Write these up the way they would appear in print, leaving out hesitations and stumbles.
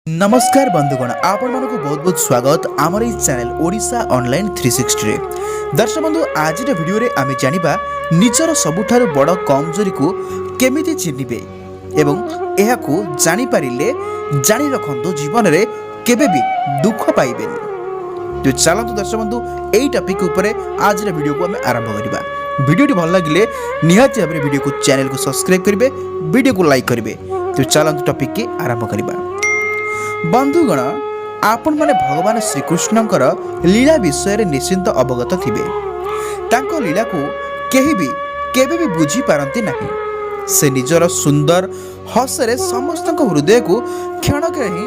नमस्कार बंधुगण आपण मानक बहुत बहुत स्वागत आमर ई चैनल ओडिशा ऑनलाइन 360 रे। दर्शक बंधु आज वीडियो रे आमे जानिबा निजर सबुठारु बड़ कमजोरी को केमिति चिन्हिबे एवं एहा को जानि पारिले जानि रखंतु जीवन रे केबे भी दुख पाइबेनी। तो चलंतु दर्शक बंधु एई टॉपिक ऊपर आज रे वीडियो को आमे आरंभ करिबा। वीडियोटी भल लागिले निहाती भाबरे वीडियो को चैनल को सब्सक्राइब करिवे, वीडियो को लाइक करिवे। तो चलंतु टॉपिक के आरंभ करिबा। बंधुगण आपण माने भगवान श्रीकृष्णकर लीला विषय रे निश्चिंत अवगत थिबे। तांको लीला को केही भी केबे भी बुझी पारंती नाही। से निजर सुंदर हसरे समस्तक हृदय को क्षणक ही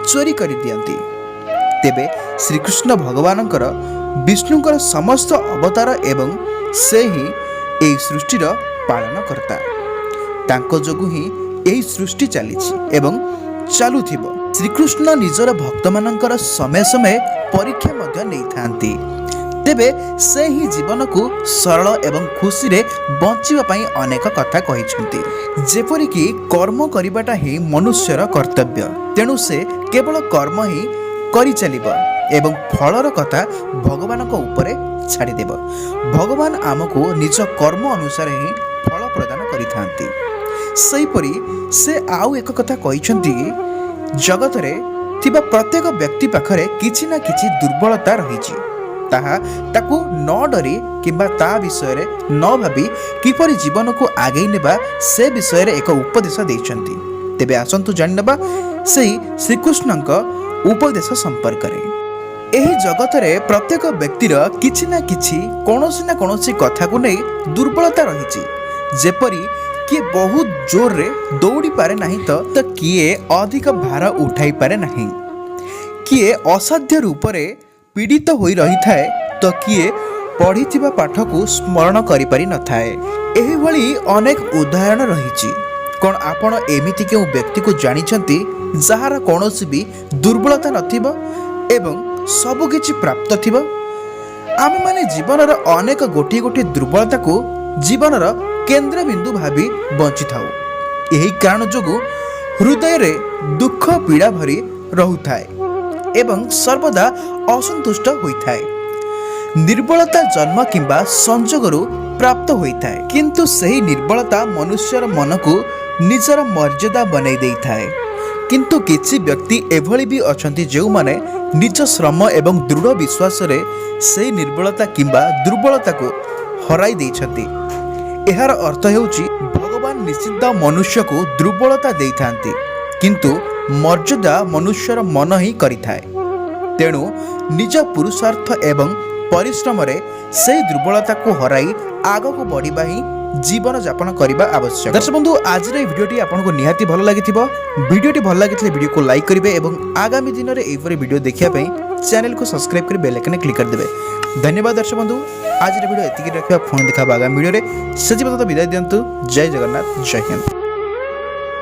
चोरी करि दियंती। तेबे श्रीकृष्ण भगवानकर विष्णुकर समस्त अवतार एवं से ही एई सृष्टिर पालन करता। तांको जोगु ही एई सृष्टि चलीछि एवं चालुथिबो। श्रीकृष्ण निजर भक्त मानकर समय समय परीक्षा मध्य नहीं थांती। तेबे से ही जीवन को सरल एवं खुशी रे बंचिबा पई अनेक कथा कहिसंती। जेपरि कि कर्म करिबाटा ही मनुष्यर कर्तव्य, तेणु से केवल कर्म ही करि चलिबो एवं फलर कथा भगवान को ऊपर छाड़ी देबो। भगवान आमको निज कर्म अनुसार ही फल प्रदान करिथांती। सेहीपरि से आउ एक कथा कहिसंती, जगत रे थिबा प्रत्येक व्यक्ति पाखरे किछि ना किछि दुर्बलता रहिछि। ताहा ताकू न डरी किंबा ता विषय रे न भाबी किपरि जीवन को आगे नेबा से विषय रे एक उपदेश दैछंती। तेबे आसंतु जानिनबा सेही श्रीकृष्णक उपदेश संपर्क रे। एही जगत रे प्रत्येक व्यक्तिर किछि ना कोनोसी कथा को नै दुर्बलता रहिछि। जेपरि किए बहुत जोर रे दौड़ी पारे नहीं तो किए अधिक भार उठाई पारे नहीं, किए असाध्य रूप रे पीड़ित होई रही थाए तो किए पढ़िथिबा पाठ को स्मरण करि पारि न थाए। एही भली अनेक उदाहरण रहिछि। कोन आपण एमिति केउ व्यक्ति को जानिछंती जहार कोनोसी भी दुर्बलता नथिबो एवं सब किछि प्राप्त थिबो? आमे माने जीवनर अनेक गोटी दुर्बलता को जीवनर केंद्र बिंदु भावी बंची थाउ। यही कारण जोगु हृदय रे दुख पीड़ा भरी रहुथाए एवं सर्वदा असंतुष्ट होइथाए। निर्बलता जन्म किंबा संजोगरु प्राप्त होइथाए, किंतु सही निर्बलता मनुष्यर मन को निजर मर्यादा बनाई देइथाए। किंतु किछि व्यक्ति एभली भी अछंती जेउ माने निज श्रम एवं दृढ़ विश्वास रे सही निर्बलता किंबा दुर्बलता को हराई देइछंती। एहार अर्थ हेउची भगवान निश्चित मनुष्य को दुर्बलता देइथांती, किंतु मर्यादा मनुष्यर मन ही करिथाए। तेणु निज पुरुषार्थ एवं परिश्रम रे से दुर्बलता को हराई आग को बढ़िबा ही जीवन यापन करबा आवश्यक। दर्शक बंधु आज रे वीडियोटी आपनको निहाती भल लागिथिबो। वीडियोटी भल लागिथिले वीडियो को लाइक करिवे एवं आगामी दिन रे एपरि वीडियो देखिया पई चैनल को सब्सक्राइब कर बेल आइकन क्लिक कर देबे। धन्यवाद दर्शक बंधु। आज रे वीडियो एतिकी रखिबा, फोन देखा आगामी वीडियो रे सजीव विदाय दियंतु। जय जगन्नाथ, जय हिंद।